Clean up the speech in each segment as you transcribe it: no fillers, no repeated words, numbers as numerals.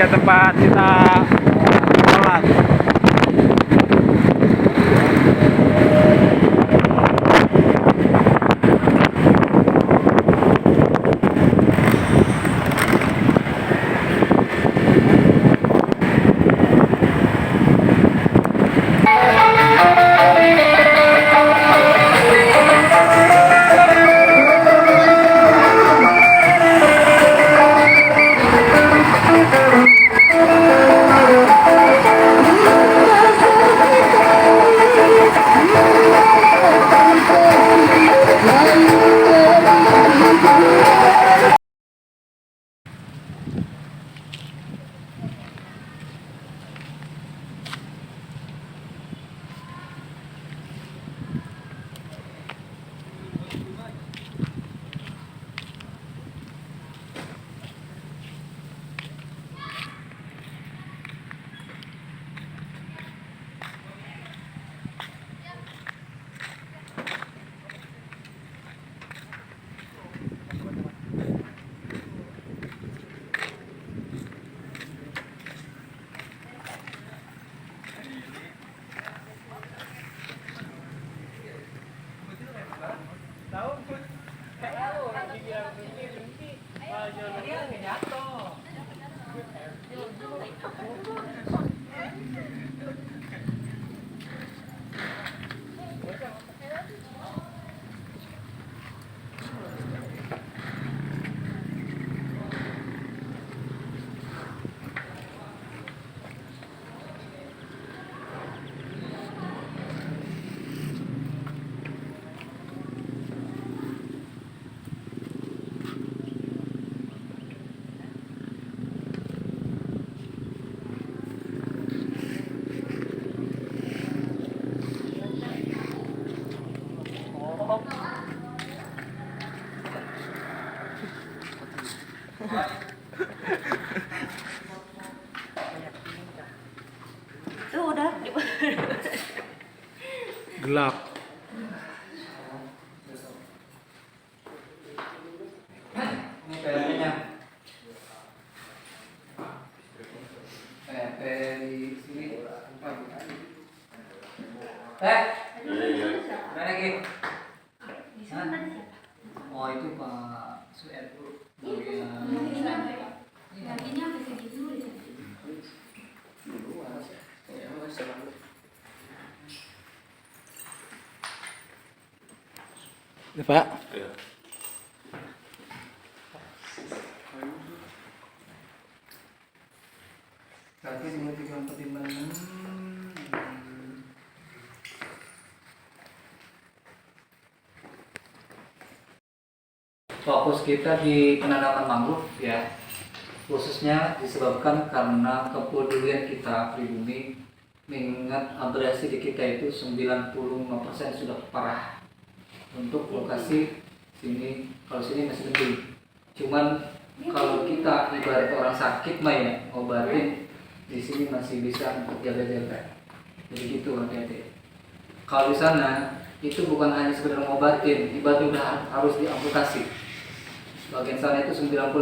ya tempat kita sholat. Itu udah Gelap. Ini PLN-nya. Di sini. Mana lagi? Oh itu Pak Sued. Ya, Pak. Berarti mulai tiga pertimbangan. Fokus kita di penanaman mangrove ya, khususnya disebabkan karena kepedulian kita pribumi, mengingat abrasi di kita itu 95% sudah parah. Untuk lokasi sini, kalau sini masih mending. Cuman kalau kita ibarat orang sakit mah ya, obatin di sini masih bisa untuk jaga-jaga. Jadi gitu hati-hati. Kalau di sana itu bukan hanya sekedar ngobatin, ibaratnya udah harus diamputasi. Bagian sana itu 95%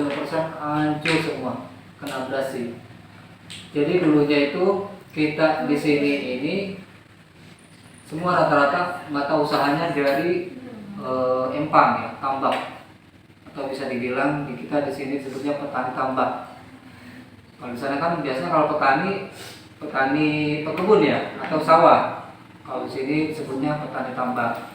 hancur semua, kena abrasi. Jadi dulunya itu kita di sini ini semua rata-rata mata usahanya dari empang ya, tambak, atau bisa dibilang di kita di sini sebutnya petani tambak. Kalau di sana kan biasanya kalau petani pekebun ya, atau sawah. Kalau di sini sebutnya petani tambak.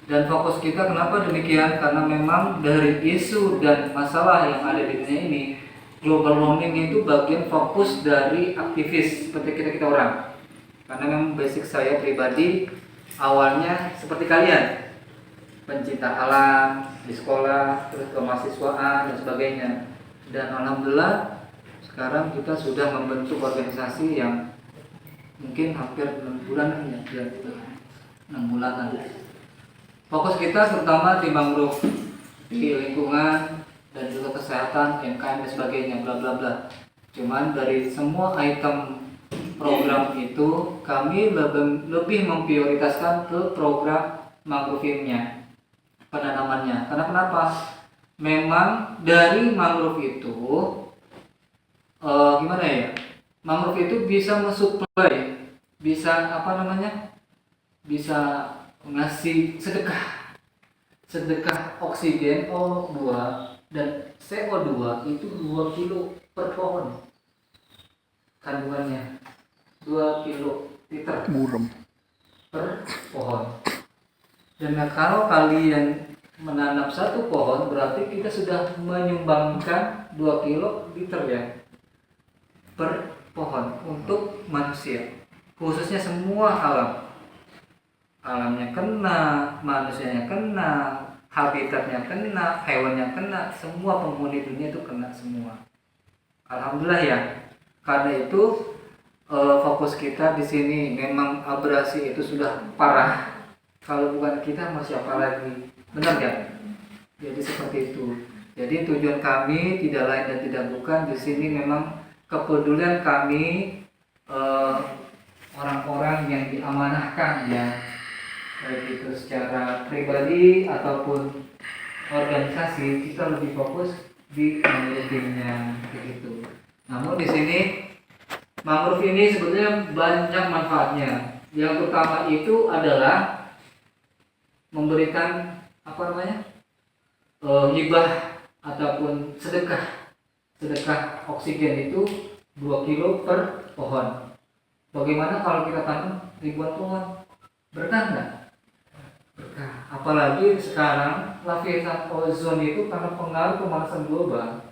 Dan fokus kita kenapa demikian? Karena memang dari isu dan masalah yang ada di dunia ini, global warming itu bagian fokus dari aktivis seperti kita orang. Karena memang basic saya pribadi awalnya seperti kalian, pencinta alam di sekolah, terus kemahasiswaan dan sebagainya. Dan alhamdulillah sekarang kita sudah membentuk organisasi yang mungkin hampir 6 bulan ya, 6 bulanan. Fokus kita terutama di mangrove, di lingkungan dan juga kesehatan, MKM dan sebagainya, bla bla bla. Cuman dari semua item program itu kami lebih memprioritaskan ke program mangrove-nya, penanamannya. Karena kenapa? Memang dari mangrove itu gimana ya, mangrove itu bisa mensuplai, bisa apa namanya, bisa ngasih sedekah oksigen O2 dan CO2 itu 2 kilo per pohon kandungannya, 2 kilo liter Burem. per pohon. Dan kalau kalian menanam satu pohon berarti kita sudah menyumbangkan 2 kilo liter ya per pohon untuk manusia, khususnya semua alamnya kena, manusianya kena, habitatnya kena, hewannya kena, semua penghuni dunia itu kena semua. Alhamdulillah ya. Karena itu fokus kita di sini memang abrasi itu sudah parah. Kalau bukan kita mau siapa lagi? Benar nggak? Jadi seperti itu. Jadi tujuan kami tidak lain dan tidak bukan di sini memang kepedulian kami orang-orang yang diamanahkan ya, baik itu secara pribadi ataupun organisasi, kita lebih fokus di manajemennya begitu. Namun di sini mangrove ini sebetulnya banyak manfaatnya. Yang pertama itu adalah memberikan apa namanya, hibah ataupun sedekah oksigen itu 2 kilo per pohon. Bagaimana kalau kita tanam ribuan pohon? Berkah nggak? Berkah. Apalagi sekarang lapisan ozon itu karena pengaruh pemanasan global,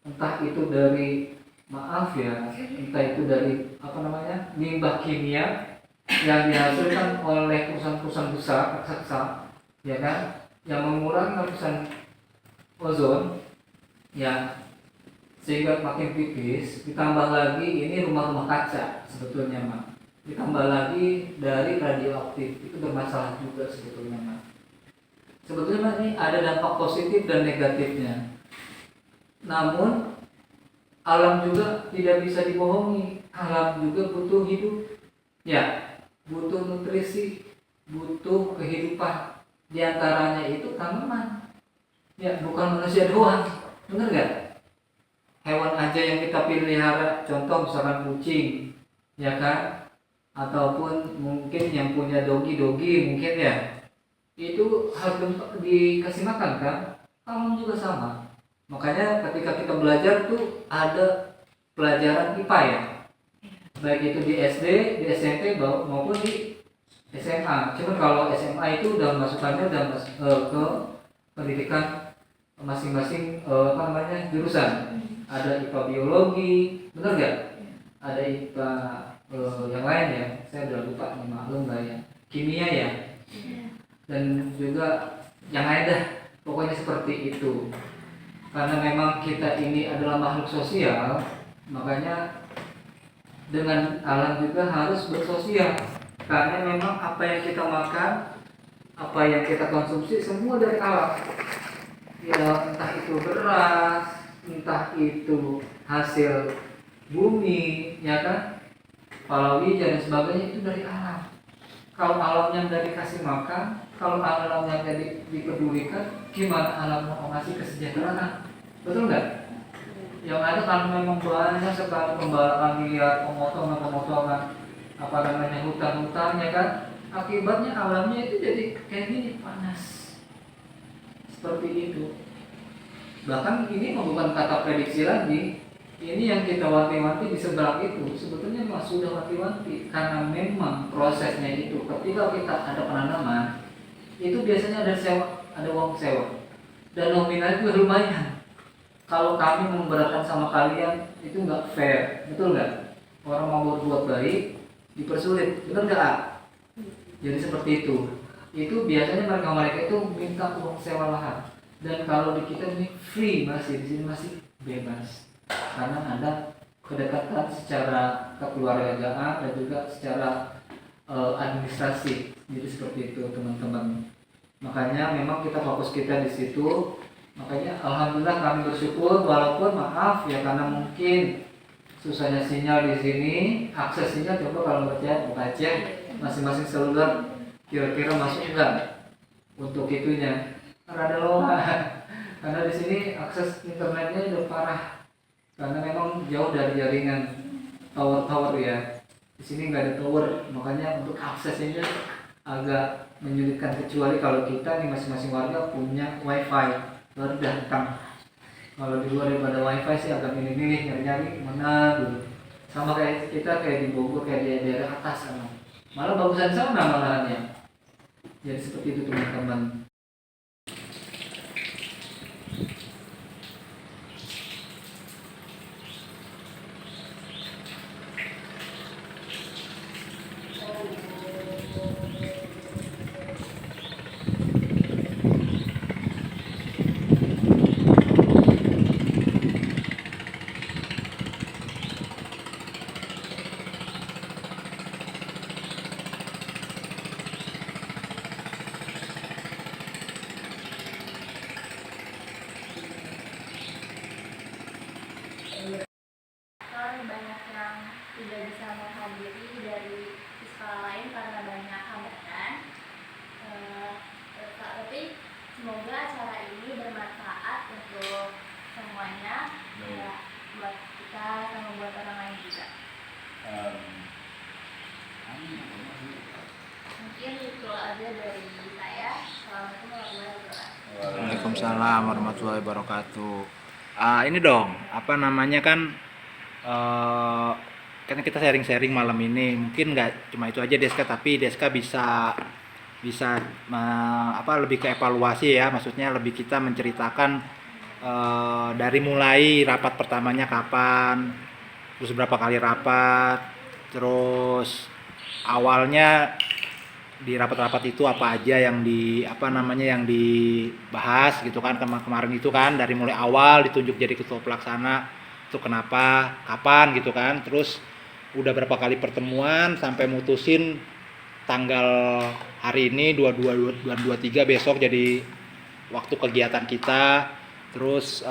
entah itu dari entah itu dari apa namanya, limbah kimia yang dihasilkan oleh perusahaan-perusahaan besar raksasa, ya kan, yang mengurangi lapisan ozon ya, sehingga makin tipis. Ditambah lagi ini rumah-rumah kaca sebetulnya Mak, ditambah lagi dari radioaktif, itu bermasalah juga sebetulnya Mak. Sebetulnya ini ada dampak positif dan negatifnya. Namun alam juga tidak bisa dibohongi, alam juga butuh hidup ya, butuh nutrisi, butuh kehidupan. Di antaranya itu tanaman ya, bukan manusia doang, bener gak? Hewan aja yang kita pelihara, contoh misalkan kucing ya kan, ataupun mungkin yang punya dogi mungkin ya, itu harus dikasih makan kan. Alam juga sama. Makanya ketika kita belajar tuh ada pelajaran IPA ya, baik itu di SD, di SMP maupun di SMA. Cuman kalau SMA itu udah masukannya udah ke pendidikan masing-masing apa namanya, jurusan. Ada IPA biologi, bener nggak? Ada IPA yang lain ya, saya udah lupa nih, maklum lah ya. Kimia ya, dan juga yang lain dah. Pokoknya seperti itu. Karena memang kita ini adalah makhluk sosial, makanya dengan alam juga harus bersosial. Karena memang apa yang kita makan, apa yang kita konsumsi semua dari alam. Ya, entah itu beras, entah itu hasil bumi, ya kan, palawija dan sebagainya, itu dari alam. Kalau alamnya nggak dikasih makan, kalau alamnya nggak dipedulikan, gimana alam mau ngasih kesejahteraan? Betul nggak? Yang ada kan memang banyak sekali pembalakan liar, pemotongan apa namanya, hutan-hutannya kan, akibatnya alamnya itu jadi kayak gini, panas seperti itu. Bahkan ini bukan kata prediksi lagi, ini yang kita wanti-wanti di seberang itu sebetulnya mas sudah wanti-wanti, karena memang prosesnya itu ketika kita ada penanaman itu biasanya ada uang sewa dan nominal itu lumayan. Kalau kami memberatkan sama kalian itu nggak fair, betul nggak? Orang mau berbuat baik dipersulit, betul nggak? Jadi seperti itu. Itu biasanya mereka itu minta uang sewa lahan. Dan kalau di kita ini free, masih di sini masih bebas, karena ada kedekatan secara kekeluargaan dan juga secara administrasi. Jadi seperti itu teman-teman. Makanya memang kita fokus kita di situ. Makanya alhamdulillah kami bersyukur, walaupun maaf ya karena mungkin susahnya sinyal di sini, akses sinyal coba kalau baca masing-masing seluler kira-kira masuk enggak untuk itunya. Rada lama karena di sini akses internetnya udah parah karena memang jauh dari jaringan tower-tower ya. Di sini nggak ada tower, makanya untuk aksesnya agak menyulitkan, kecuali kalau kita nih masing-masing warga punya wifi baru datang. Kalau di luar daripada wifi sih agak milih-milih nyari-nyari mana dulu. Sama kayak kita kayak di Bogor, kayak di daerah atas sana, malah bagusan sana malahannya. Jadi seperti itu teman-teman. Kan banyak yang tidak bisa menghadiri dari sekolah lain karena banyak hambatan. Tapi semoga acara ini bermanfaat untuk semuanya, ya, buat kita sama buat orang lain juga. Mungkin itu aja dari saya. Assalamualaikum warahmatullahi wabarakatuh. Waalaikumsalam warahmatullahi wabarakatuh. Ini dong, apa namanya kan kita sharing-sharing malam ini. Mungkin nggak cuma itu aja Deska, tapi Deska bisa bisa lebih ke evaluasi ya. Maksudnya lebih kita menceritakan dari mulai rapat pertamanya kapan, terus berapa kali rapat, terus awalnya di rapat-rapat itu apa aja yang yang dibahas gitu kan, kemarin itu kan, dari mulai awal ditunjuk jadi ketua pelaksana itu kenapa, kapan gitu kan, terus udah berapa kali pertemuan sampai mutusin tanggal hari ini 22 23 besok jadi waktu kegiatan kita. Terus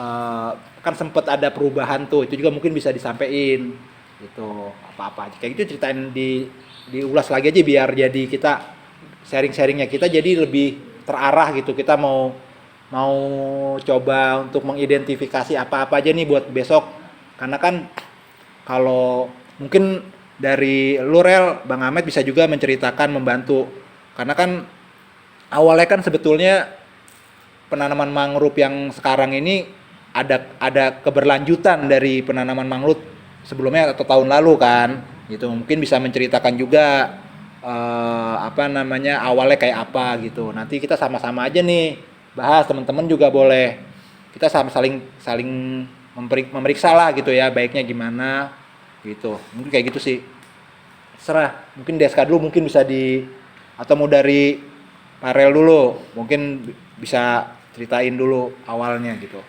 kan sempet ada perubahan tuh, itu juga mungkin bisa disampaikan gitu, apa-apa aja kayak gitu ceritain, diulas lagi aja biar jadi kita sharing-sharingnya kita jadi lebih terarah gitu. Kita mau mau coba untuk mengidentifikasi apa-apa aja nih buat besok, karena kan kalau mungkin dari Lurel Bang Ahmed bisa juga menceritakan, membantu, karena kan awalnya kan sebetulnya penanaman mangrove yang sekarang ini ada keberlanjutan dari penanaman mangrove sebelumnya atau tahun lalu kan gitu. Mungkin bisa menceritakan juga awalnya kayak apa gitu. Nanti kita sama-sama aja nih bahas, teman-teman juga boleh, kita sama saling saling memeriksa lah gitu ya, baiknya gimana gitu. Mungkin kayak gitu sih, serah. Mungkin Deska dulu mungkin bisa atau mau dari Parel dulu, mungkin bisa ceritain dulu awalnya gitu.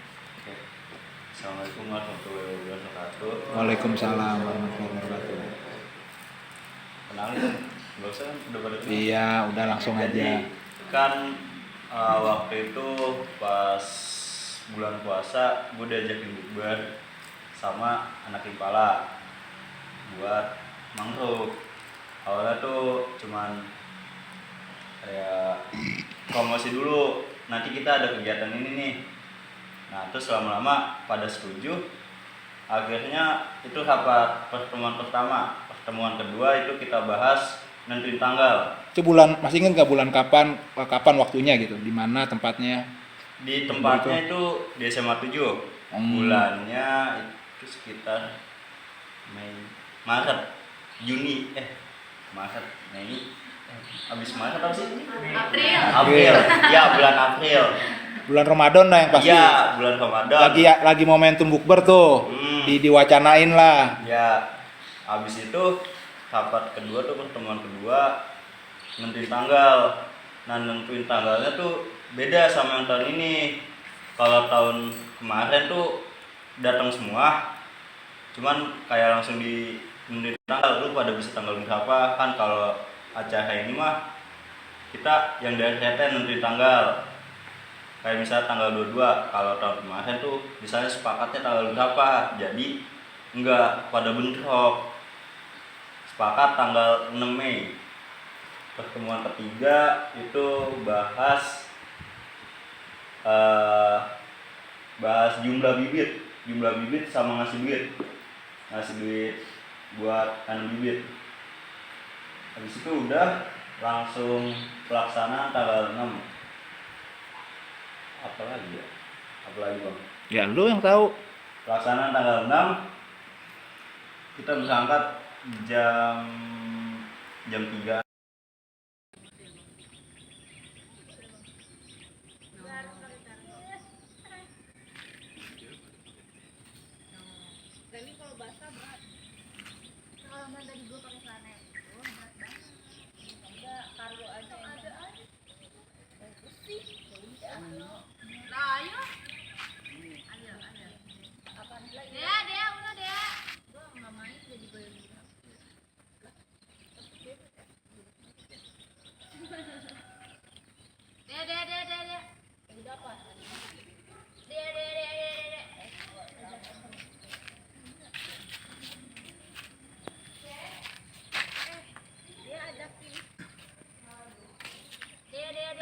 Assalamualaikum warahmatullahi wabarakatuh. Waalaikumsalam warahmatullahi wabarakatuh. Kenalin dong, nggak usah kan udah pada kenal. Iya, udah langsung Jadi, aja. kan waktu itu pas bulan puasa gue diajakin bukber sama anak Impala buat mangrove. Awalnya tuh cuman kayak promosi dulu, nanti kita ada kegiatan ini nih. Nah terus lama-lama pada setuju, akhirnya itu rapat pertemuan pertama. Pertemuan kedua itu kita bahas nentuin tanggal. Itu bulan, masih ingat nggak bulan kapan waktunya gitu, di mana tempatnya? Di tempatnya itu di SMA 7. Bulannya itu sekitar Maret, Juni, Maret, Mei, habis Maret apa sih? April. Ya, bulan April. Bulan Ramadan lah yang pasti. Iya, bulan Ramadan. Lagi momentum bukber tuh. Diwacanain lah. Ya, habis itu rapat kedua tuh, pertemuan kedua nentuin tanggal. Nah, nentuin tanggalnya tuh beda sama yang tahun ini. Kalau tahun kemarin tuh datang semua, cuman kayak langsung di nentuin tanggal, lu pada bisa tanggal berapa kan. Kalau acara ini mah kita yang dari RT nentuin tanggal, kayak misalnya tanggal 22. Kalau tahun kemarin tuh misalnya sepakatnya tanggal berapa, jadi enggak pada bentrok, sepakat tanggal 6 Mei. Pertemuan ketiga itu bahas jumlah bibit. jumlah bibit sama ngasih duit buat tanam bibit. Habis itu udah langsung pelaksanaan tanggal 6. Apalagi bang? Ya lu yang tahu. Pelaksanaan tanggal 6 kita berangkat jam 3. Kalau nggak tadi gue pakai celana itu berat banget. Udah kargo aja ada bersih. Nah, ayo. Ada. Apa lagi? Dea, udah Dea. Gue nggak main jadi gue yang Dea. Jadi dapat. Dea. Dia ajakin. Dea.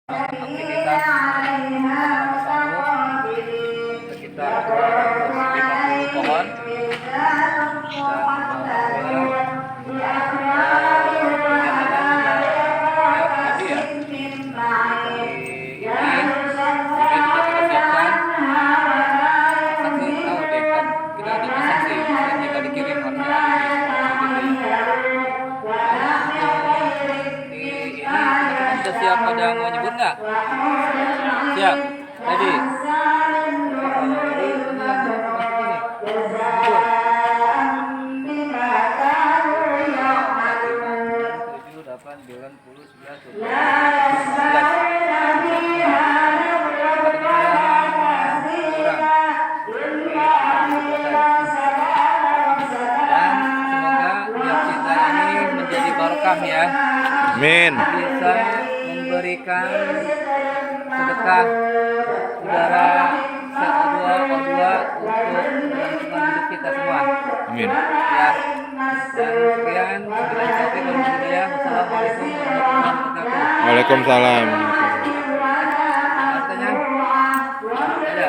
Aktivitas sekitar 250 pohon siap pada mau nyebut nggak? Siap, ready? Tujuh, 8, 9, 10, 11, 12. Dan semoga tiap kita ini menjadi barokah ya. Amin. Bisa memberikan sedekah udara CO2 untuk kelangsungan hidup kita semua. Amin. Ya. Dan sekian, Wassalamualaikum warahmatullahi wabarakatuh. Waalaikumsalam. Artinya ada.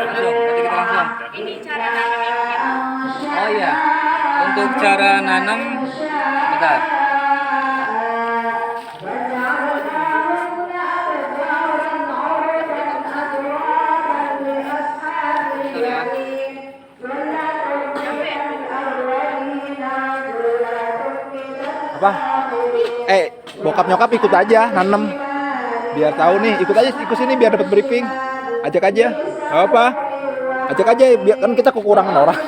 Langsung, nanti kita langsung. Ini cara nanamnya begitu. Oh iya, untuk cara nanam, bentar. Apa? Bokap nyokap ikut aja nanem. Biar tahu nih, ikut sini biar dapat briefing. Ajak aja. Gak apa? Ajak aja biar kan kita kekurangan orang.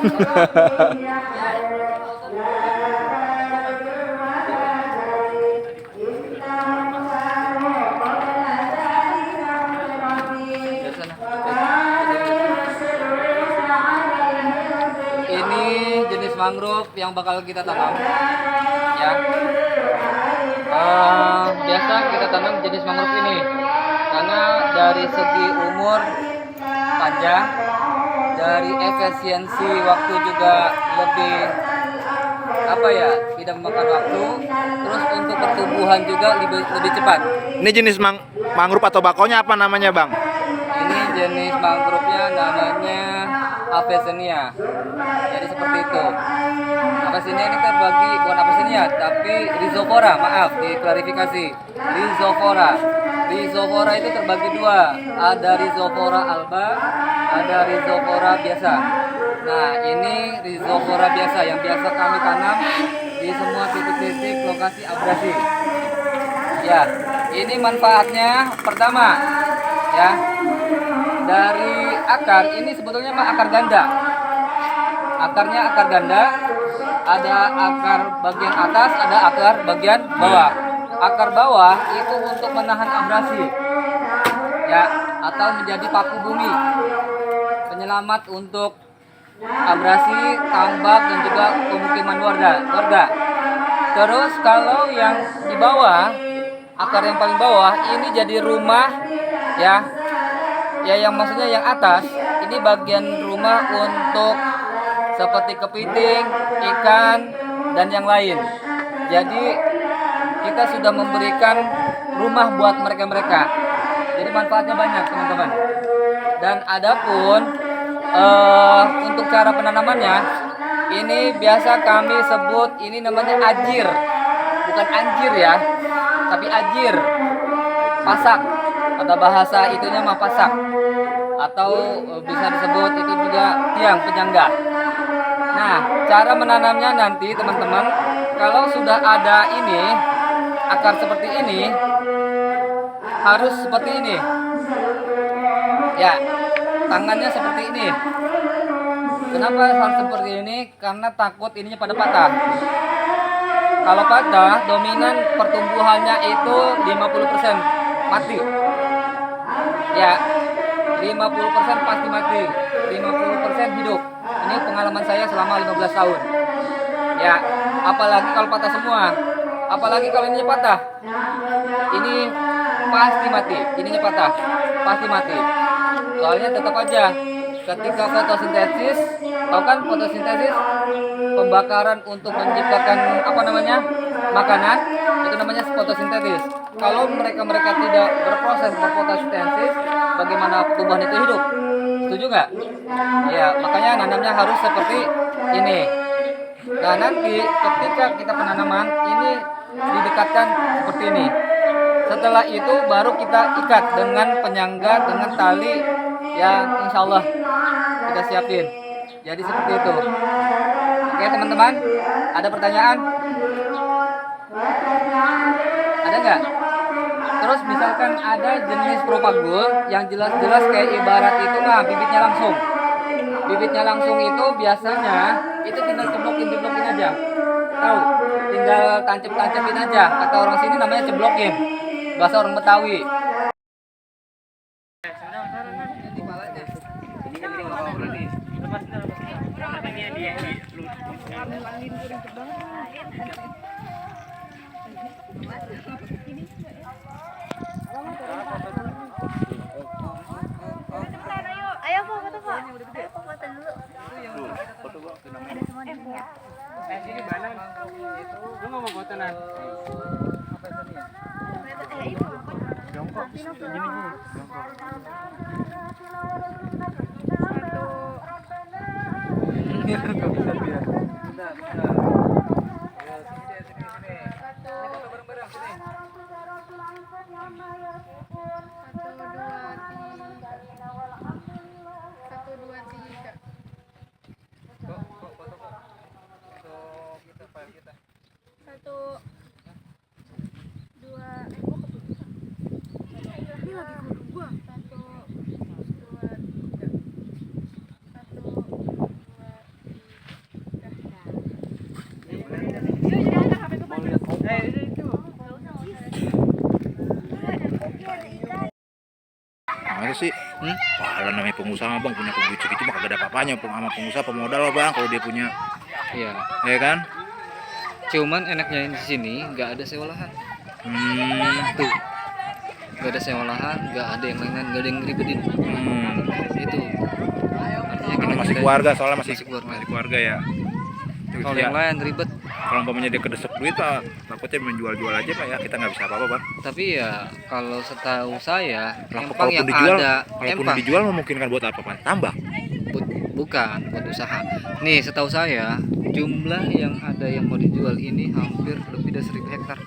Ini jenis mangrove yang bakal kita tanam, ya. Biasa kita tanam jenis mangrove ini karena dari segi umur panjang, dari efisiensi waktu juga lebih tidak memakan waktu, terus untuk pertumbuhan juga lebih cepat. Ini jenis mangrove atau bakonya apa namanya, Bang? Ini jenis mangrove-nya namanya Avicennia. Jadi seperti itu. Avicennia ini terbagi, bukan Avicennia, tapi Rhizopora, maaf, diklarifikasi. Rhizopora itu terbagi dua. Ada Rhizopora alba, ada Rhizopora biasa. Nah, ini Rhizopora biasa yang biasa kami tanam di semua titik-titik lokasi abrasi. Ya, ini manfaatnya pertama, ya, dari akar ini sebetulnya mah akar ganda. Akarnya akar ganda, ada akar bagian atas, ada akar bagian bawah. Akar bawah itu untuk menahan abrasi, ya, atau menjadi paku bumi, penyelamat untuk abrasi, tambak dan juga pemukiman warga. Terus kalau yang di bawah, akar yang paling bawah ini jadi rumah, ya, yang maksudnya yang atas ini bagian rumah untuk seperti kepiting, ikan dan yang lain. Jadi kita sudah memberikan rumah buat mereka. Jadi manfaatnya banyak, teman-teman. Dan adapun untuk cara penanamannya, ini biasa kami sebut ini namanya ajir, bukan anjir ya, tapi ajir, pasak. Kata bahasa itunya mah pasak, atau bisa disebut itu juga tiang penyangga. Nah, cara menanamnya nanti teman-teman, kalau sudah ada ini akar seperti ini, harus seperti ini, ya, tangannya seperti ini. Kenapa harus seperti ini? Karena takut ininya pada patah. Kalau patah, dominan pertumbuhannya itu 50% mati. Ya, 50% pasti mati, 50% hidup. Ini pengalaman saya selama 15 tahun. Ya, apalagi kalau patah semua. Apalagi kalau ininya patah. Ini pasti mati, ininya patah, pasti mati. Soalnya tetap aja ketika fotosintesis, tahu kan fotosintesis, pembakaran untuk menciptakan makanan, itu namanya fotosintesis. Kalau mereka tidak berproses berfotosintesis, bagaimana tumbuhan itu hidup? Setuju nggak? Ya, makanya nanamnya harus seperti ini. Nah, nanti ketika kita penanaman ini didekatkan seperti ini. Setelah itu baru kita ikat dengan penyangga, dengan tali yang insya Allah kita siapin. Jadi seperti itu. Oke teman-teman, ada pertanyaan? Ada nggak? Terus misalkan ada jenis propagul yang jelas-jelas kayak ibarat itu mah bibitnya langsung. Bibitnya langsung itu biasanya itu tinggal ceblokin aja. Tahu? Tinggal tancep-tancepin aja. Kata orang sini namanya ceblokin. Bahasa orang Betawi. Ayo foto Pak. Ayo foto dulu. Ada semua di sini ya. Sini mana? Lu nggak mau fotoan? Ibu. Jongkok. Gini. Nggak bisa dia. Bentar. Ya, sini. Foto bareng-bareng sini. 1, 2, 3. Kok foto kok. Foto kita file kita. 1, 2, kok keputusan? Ini lagi guru gua. 1, 2, 3. 1, 2, 3. Itu. Nah, itu sih, wah namanya pengusaha bang punya duit segitu mah kagak ada apa-apanya sama pengusaha pemodal lah bang kalau dia punya, Iya. ya kan? Cuman enaknya di sini nggak ada sewa lahan. Tuh. Nggak ada sewa lahan, nggak ada yang lain, nggak ada yang ngeribetin. Itu. Artinya Karena kita masih keluarga soalnya masih keluarga. keluarga ya. Terus Kalau ya, yang lain ribet. kalau umpamanya dia kedesek duit pak, takutnya menjual-jual aja pak ya, kita nggak bisa apa-apa bang. Tapi ya kalau setahu saya, empang Kalaupun yang dijual, ada kalaupun empang. dijual memungkinkan buat apa pak? Tambah. Bukan buat usaha. Nih setahu saya jumlah yang ada yang mau dijual ini hampir lebih dari 1.000 hektar.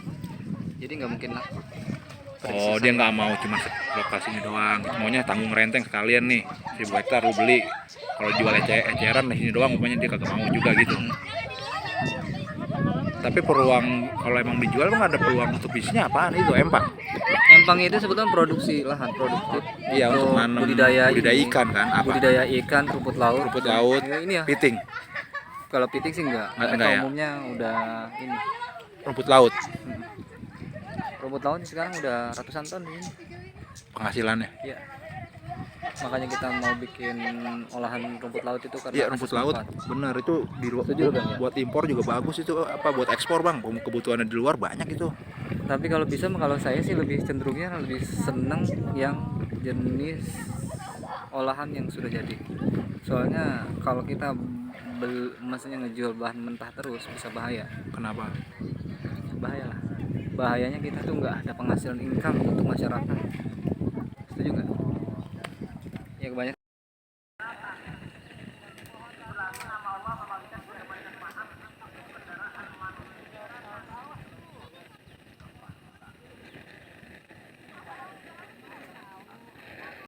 Jadi nggak mungkin lah. Oh, dia nggak mau cuma lokasi ini doang. Maunya tanggung renteng sekalian nih. 1.000 hektar lu beli. Kalau jual eceran di sini doang, umpamanya dia kagak mau juga gitu. Tapi peluang kalau emang dijual emang ada peluang untuk bisnisnya apaan itu empang? Empang itu sebetulnya produksi lahan produktif. Iya, untuk nanam budidaya ikan kan apa? Budidaya ikan, rumput laut. Rumput laut, Ya, ini ya. piting, Kalau piting sih enggak. Enggak Mereka ya? umumnya udah ini. rumput laut Rumput laut sekarang udah ratusan ton ini. penghasilannya. Iya. Makanya kita mau bikin olahan rumput laut itu karena Iya, rumput asas laut manfaat. bener itu di luar Setuju, Bang, ya? buat impor juga bagus itu apa buat ekspor bang, kebutuhannya di luar banyak itu. Tapi kalau bisa kalau saya sih lebih cenderungnya lebih seneng yang jenis olahan yang sudah jadi. Soalnya kalau kita maksudnya ngejual bahan mentah terus bisa bahaya. Kenapa? Bahaya lah. Bahayanya kita tuh nggak ada penghasilan income untuk masyarakat. Setuju nggak? Ya kebanyakan